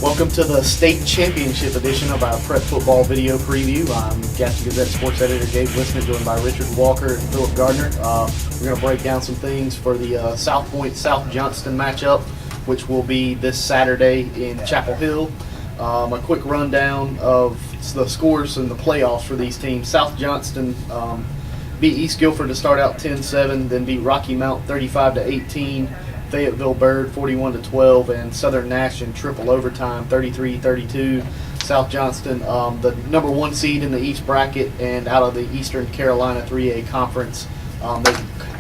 Welcome to the state championship edition of our prep football video preview. I'm Gaston Gazette sports editor Gabe Listman, joined by Richard Walker and Philip Gardner. We're going to break down some things for the South Point South Johnston matchup, which will be this Saturday in Chapel Hill. A quick rundown of the scores and the playoffs for these teams. South Johnston beat East Guilford to start out 10-7, then beat Rocky Mount 35-18. Fayetteville Bird 41-12, and Southern Nash in triple overtime 33-32. South Johnston, the number one seed in the East bracket, and out of the Eastern Carolina 3A conference.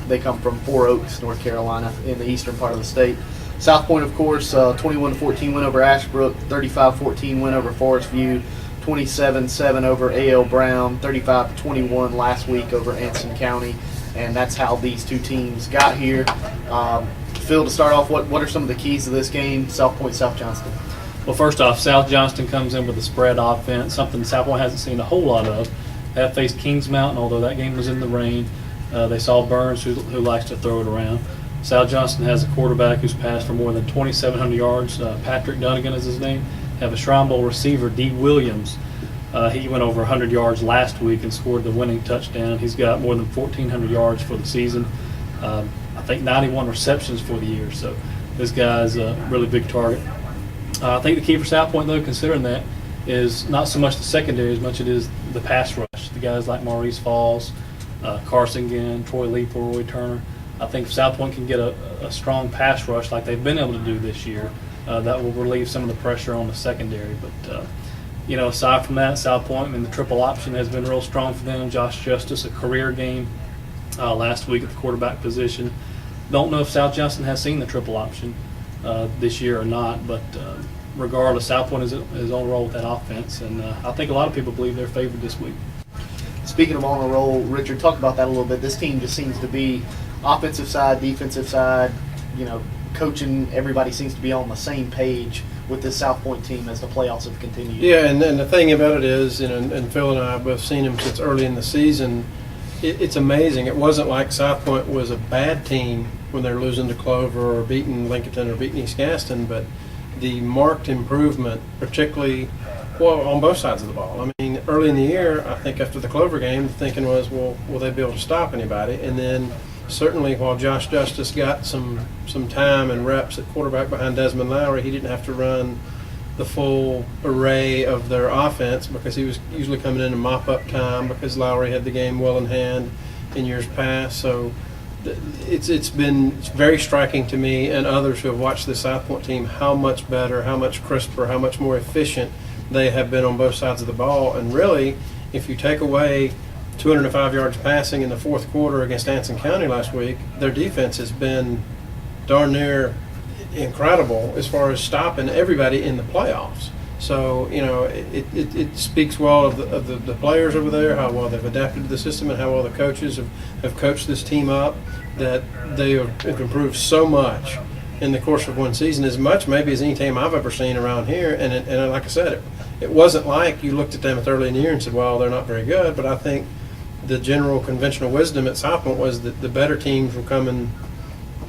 They come from Four Oaks, North Carolina, in the eastern part of the state. South Point, of course, 21-14 win over Ashbrook, 35-14 win over Forest View, 27-7 over A.L. Brown, 35-21 last week over Anson County, and that's how these two teams got here. Phil, to start off, what are some of the keys to this game, South Point, South Johnston? Well, first off, South Johnston comes in with a spread offense, something South Point hasn't seen a whole lot of. They have faced Kings Mountain, although that game was in the rain. They saw Burns, who likes to throw it around. South Johnston has a quarterback who's passed for more than 2,700 yards. Patrick Dunnigan is his name. Have a Shrine Bowl receiver, D. Williams. He went over 100 yards last week and scored the winning touchdown. He's got more than 1,400 yards for the season. I think 91 receptions for the year, so this guy's a really big target. I think the key for South Point, though, considering that, is not so much the secondary as much it is the pass rush. The guys like Maurice Falls, Carson Ginn, Troy Leap, Roy Turner. I think if South Point can get a strong pass rush like they've been able to do this year, that will relieve some of the pressure on the secondary. But, aside from that, South Point, the triple option has been real strong for them. Josh Justice, a career game last week at the quarterback position. Don't know if South Johnston has seen the triple option this year or not, but regardless, South Point is on a roll with that offense, and I think a lot of people believe they're favored this week. Speaking of on a roll, Richard, talk about that a little bit. This team just seems to be offensive side, defensive side, coaching, everybody seems to be on the same page with this South Point team as the playoffs have continued. Yeah, and the thing about it is, and Phil and I have both seen him since early in the season, it's amazing. It wasn't like South Point was a bad team when they're losing to Clover or beating Lincolnton or beating East Gaston, but the marked improvement, particularly, on both sides of the ball. Early in the year, I think after the Clover game, the thinking was, will they be able to stop anybody? And then certainly while Josh Justice got some time and reps at quarterback behind Desmond Lowry, he didn't have to run the full array of their offense because he was usually coming in mop up time because Lowry had the game well in hand in years past. So it's been very striking to me and others who have watched the South Point team how much better, how much crisper, how much more efficient they have been on both sides of the ball. And really, if you take away 205 yards passing in the fourth quarter against Anson County last week, their defense has been darn near incredible as far as stopping everybody in the playoffs. So, it speaks well of the players over there, how well they've adapted to the system and how well the coaches have coached this team up, that they have improved so much in the course of one season, as much maybe as any team I've ever seen around here. And like I said, it wasn't like you looked at them early in the year and said, well, they're not very good, but I think the general conventional wisdom at South Point was that the better teams were coming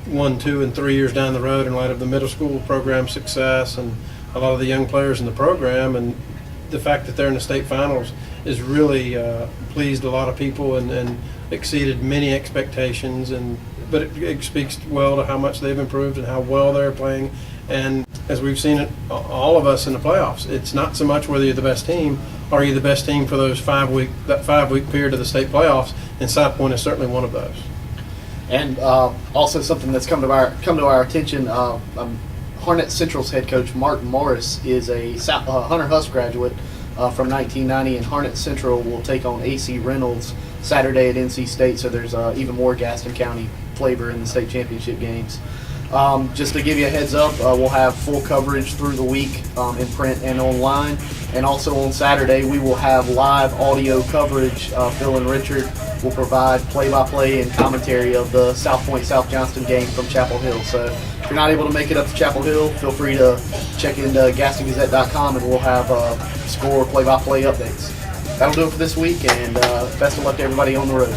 1, 2, and 3 years down the road in light of the middle school program success and a lot of the young players in the program, and the fact that they're in the state finals is really pleased a lot of people and exceeded many expectations. But it speaks well to how much they've improved and how well they're playing. And as we've seen it, all of us in the playoffs, it's not so much whether you're the best team. Are you the best team for that 5-week period of the state playoffs? And South Point is certainly one of those. And also something that's come to our attention, Harnett Central's head coach Martin Morris is a Hunter Huss graduate from 1990, and Harnett Central will take on AC Reynolds Saturday at NC State. So there's even more Gaston County flavor in the state championship games. Just to give you a heads up, we'll have full coverage through the week in print and online. And also on Saturday, we will have live audio coverage. Phil and Richard will provide play-by-play and commentary of the South Point South Johnston game from Chapel Hill. So if you're not able to make it up to Chapel Hill, feel free to check into GastonGazette.com and we'll have score play-by-play updates. That'll do it for this week, and best of luck to everybody on the road.